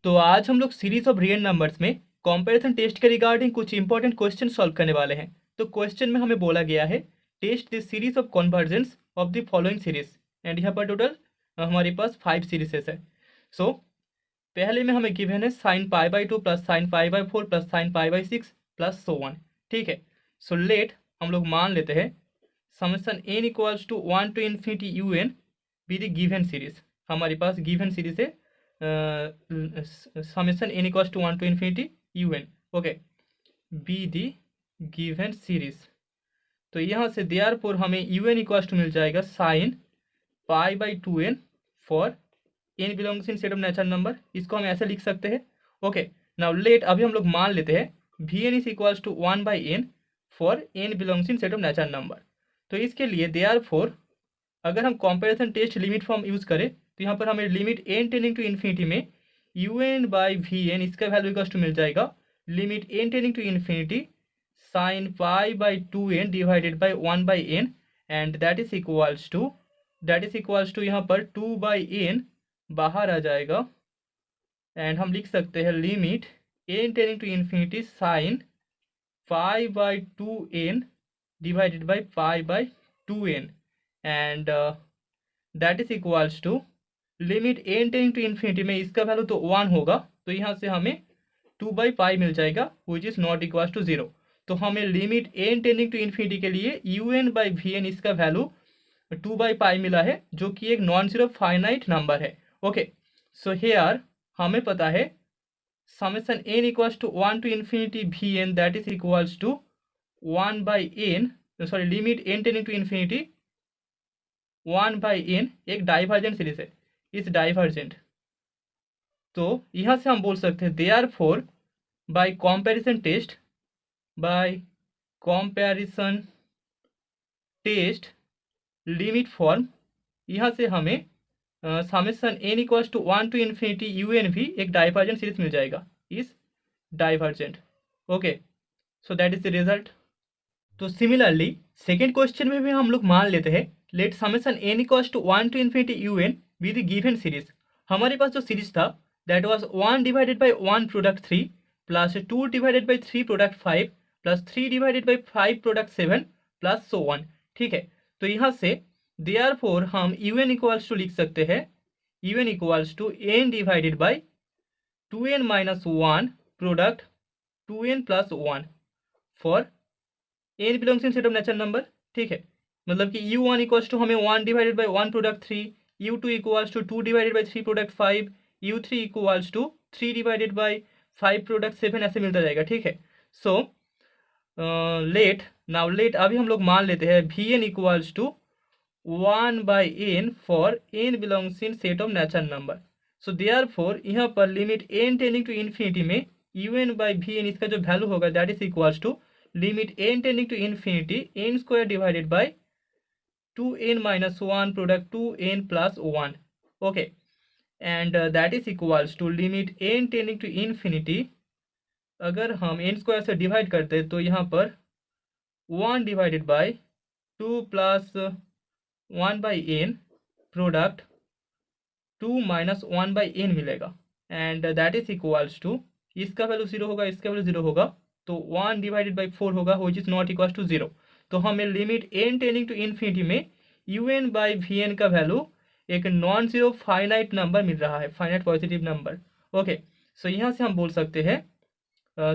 तो आज हम लोग सीरीज ऑफ रियल नंबर्स में कंपैरिजन टेस्ट के रिगार्डिंग कुछ इंपॉर्टेंट क्वेश्चन सॉल्व करने वाले हैं। तो क्वेश्चन में हमें बोला गया है test this series of convergence of the following series and यहाँ पर टोटल हमारे पास 5 सीरीजेस है। सो पहले में हमें गिवन है sign pi by 2 plus sign pi by 4 plus sign pi by 6 plus so 1। ठीक है, सो लेट हम लोग मान लेते हैं summation n equals to 1 to infinity you n be the given series. हमारे पास गिवन सीरीज है summation n equals to 1 to infinity you n. Okay, be the given series. तो यहाँ से देयरफॉर हमें यू एन इक्वल्स टू मिल जाएगा sine pi by 2n for n belongs in set of natural number. इसको हम ऐसे लिख सकते हैं। ओके, नाउ लेट अभी हम लोग मान लेते हैं V N is equals to 1 by N for n belongs in set of natural number. तो इसके लिए देयरफॉर अगर हम comparison test limit form use करें तो यहाँ पर हमें limit n tending to infinity में you N by V N इसका वैल्यू इक्वल्स टू मिल जाएगा limit n tending to infinity sine pi by 2n divided by 1 by N and that is equals to यहाँ पर 2 by N बाहर आ जाएगा and हम लिख सकते हैं limit n tending to infinity sine pi by 2n divided by pi by 2n and that is equals to limit n tending to infinity में इसका वैल्यू तो 1 होगा, तो यहाँ से हमें 2 बाई पाई मिल जाएगा which is not equals to 0। तो हमें limit n tending to infinity के लिए u N by V N इसका वैल्यू 2 बाई पाई मिला है जो कि एक नॉन जीरो फाइनाइट नंबर है। ओके, सो हेयर हमें पता है summation n equals to 1 to infinity we n that is equals to 1 by n, sorry limit n tending to infinity 1 by n एक डाइवर्जेंट सीरीज है, is divergent. तो यहाँ से हम बोल सकते हैं therefore by comparison test limit form, यहाँ से हमें summation n equals to 1 to infinity you N भी एक डाइवर्जेंट सीरीज मिल जाएगा, इस divergent. Okay, so that is the result. तो सिमिलरली सेकेंड क्वेश्चन में भी हम लोग मान लेते हैं let summation n equals to 1 to infinity you n with given series. हमारे पास जो सीरीज था that was 1 divided by 1 product 3 plus 2 divided by 3 product 5 plus 3 divided by 5 product 7 plus so 1। ठीक है, तो यहाँ से देयरफॉर हम यू एन इक्वल्स टू लिख सकते हैं u N equals to n divided by 2n minus 1 product 2n plus 1 for n belongs in set of natural number. ठीक है, मतलब कि u1 इक्वल्स टू हमें 1 divided by 1 product 3, u2 equals to 2 divided by 3 product 5, u3 equals to 3 divided by 5 product 7 ऐसे मिलता जाएगा। ठीक है, सो लेट अभी हम लोग मान लेते हैं V N equals to 1 by N for n belongs in set of natural number. So therefore यहाँ पर limit n tending to infinity में you N by V N इसका जो वैल्यू होगा that is equals to limit n tending to infinity n square divided by 2n minus 1 product 2n plus 1। Okay, and that is equals to limit n tending to infinity, अगर हम n square से divide करते तो यहाँ पर 1 divided by 2 plus 1 by N product 2 minus 1 by N मिलेगा and that is equals to इसका value 0 होगा, इसका वैल्यू 0 होगा, तो 1 डिवाइडेड बाई 4 होगा which is not equals to 0। तो हमें limit n tending to infinity में you N by V N का वैल्यू एक नॉन जीरो फाइनाइट नंबर मिल रहा है, finite positive number. Okay, so यहाँ से हम बोल सकते हैं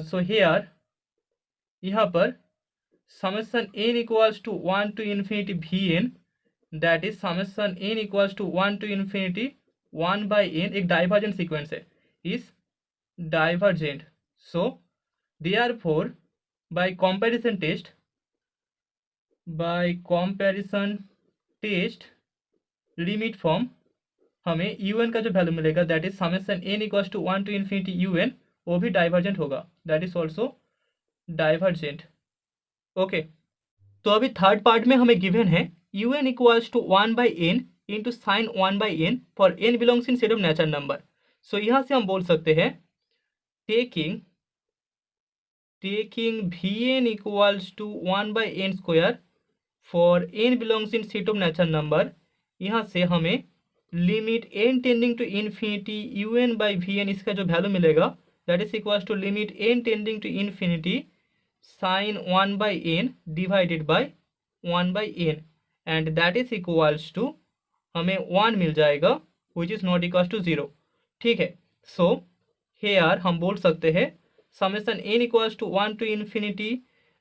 सो हेयर यहाँ पर summation n equals to 1 to infinity we n that is summation n equals to 1 to infinity 1 by n एक डाइवर्जेंट सीक्वेंस है, is divergent. So therefore by comparison test limit form हमें यू एन का जो value मिलेगा that is summation n equals to 1 to infinity you n, वो भी divergent होगा, that is also divergent. Okay, तो अभी थर्ड पार्ट में हमें गिवन है you N equals to 1 by N into sine 1 by N for n belongs in set of natural number. So यहाँ से हम बोल सकते हैं taking V N equals to 1 by N square for n belongs in set of natural number, यहाँ से हमें limit N tending to infinity you N by V N, इसका जो वैल्यू मिलेगा that is equal to limit N tending to infinity sine 1 by n divided by 1 by N, and that is equals to हमें 1 मिल जाएगा which is not equals to 0। ठीक है, so here हम बोल सकते हैं summation N equals to 1 to infinity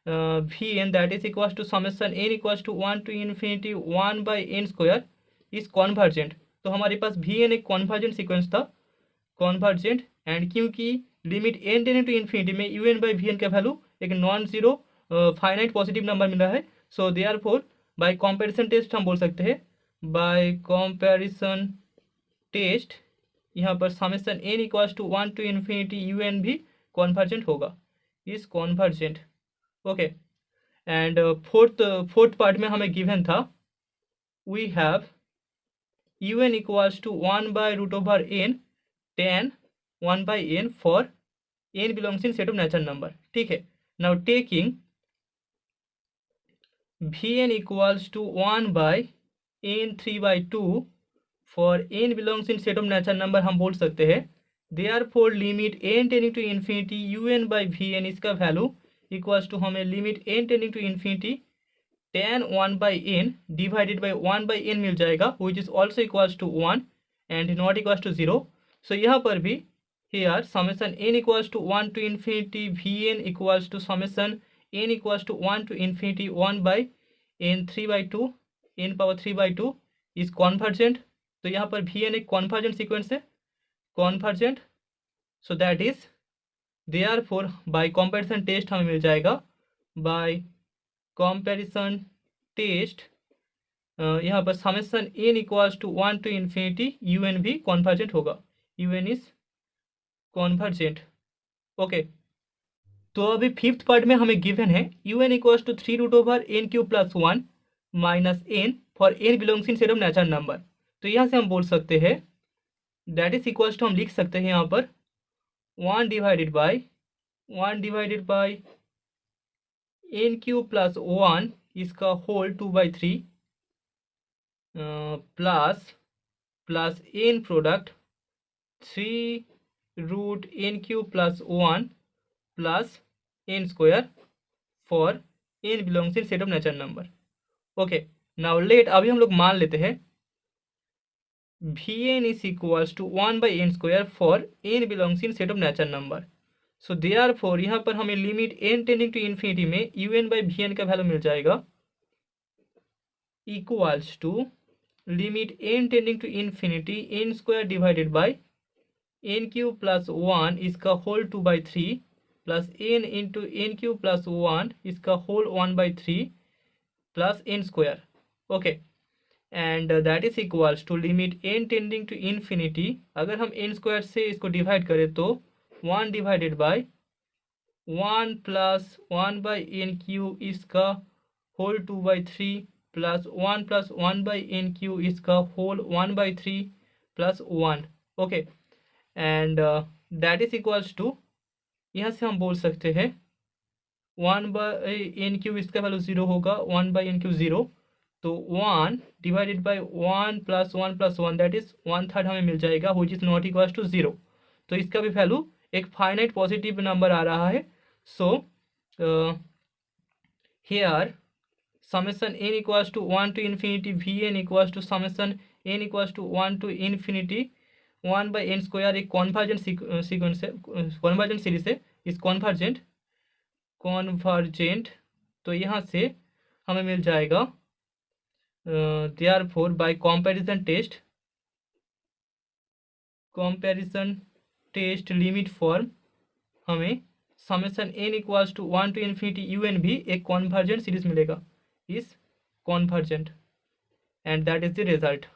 we n that is equals to summation N equals to 1 to infinity 1 by N square is convergent. तो हमारे पास वी एन एक कॉन्वर्जेंट सीक्वेंस था, कॉन्वर्जेंट, एंड क्योंकि limit N tending to infinity में you N by V N का value एक non zero finite positive number मिला है, so therefore by comparison test हम बोल सकते हैं, बाय कंपैरिजन टेस्ट यहाँ पर summation N equals to 1 to infinity you N भी कॉन्वर्जेंट होगा, is convergent. Okay, and fourth part में हमें गिवन था we have U N equals to 1 by root over N tan 1 by N for n belongs in set of natural number. ठीक है, now taking V N equals to 1 by n 3 by 2 for n belongs in set of natural number, हम बोल सकते हैं therefore limit N tending to infinity you N by V N, इसका value equals to हमें limit N tending to infinity tan 1 by n divided by 1 by n मिल जाएगा which is also equals to 1 and not equals to 0। So यहाँ पर भी here summation N equals to 1 to infinity V N equals to summation N equals to 1 to infinity 1 by n 3 by 2 n power 3 by 2 is convergent. तो यहाँ पर v n एक convergent sequence है, convergent, so that is therefore by comparison test हमें मिल जाएगा, by comparison test यहाँ पर summation N equals to 1 to infinity you N भी कॉन्वर्जेंट होगा, u n is convergent. Okay, तो अभी फिफ्थ पार्ट में हमें गिवन है you N equals to 3 root over n cube plus 1 minus n for n belongs in set of natural number. तो यहाँ से हम बोल सकते हैं दैट इज इक्वल्स टू हम लिख सकते हैं यहाँ पर 1 divided by N cube plus 1 इसका whole 2 by 3 plus n product 3 root n cube plus 1 plus n square for n belongs in set of natural number. Okay, now let अभी हम लोग मान लेते हैं V N is equals to 1 by N square for n belongs in set of natural number. So therefore यहाँ पर हमें limit N tending to infinity में you N by V N का वैल्यू मिल जाएगा equals to limit N tending to infinity n square divided by N cube plus 1 इसका whole 2 by 3 plus n into n cube plus 1 इसका whole 1 by 3 plus n square. Okay, and that is equals to limit N tending to infinity, अगर हम N square से इसको divide करें तो 1 divided by 1 plus 1 by N cube इसका whole 2 by 3 plus 1 by N cube इसका whole 1 by 3 plus 1। Okay, and that is equals to यहाँ से हम बोल सकते हैं 1 बाई एन क्यू इसका वैल्यू 0 होगा, 1 बाई एन क्यू 0, तो 1 divided by 1 plus 1 that is 1/3 हमें मिल जाएगा which is not equals to 0। तो इसका भी वैल्यू एक फाइनाइट पॉजिटिव नंबर आ रहा है। So here summation N equals to 1 to infinity V N equals to summation N equals to 1 to infinity 1 by N square एक कॉन्वर्जेंट सीक्वेंस है, convergent series है, इस कॉन्वर्जेंट। तो यहाँ से हमें मिल जाएगा therefore by comparison test limit form हमें summation N equals to 1 to infinity you N भी एक कॉन्वर्जेंट सीरीज मिलेगा, is convergent, and that is the result.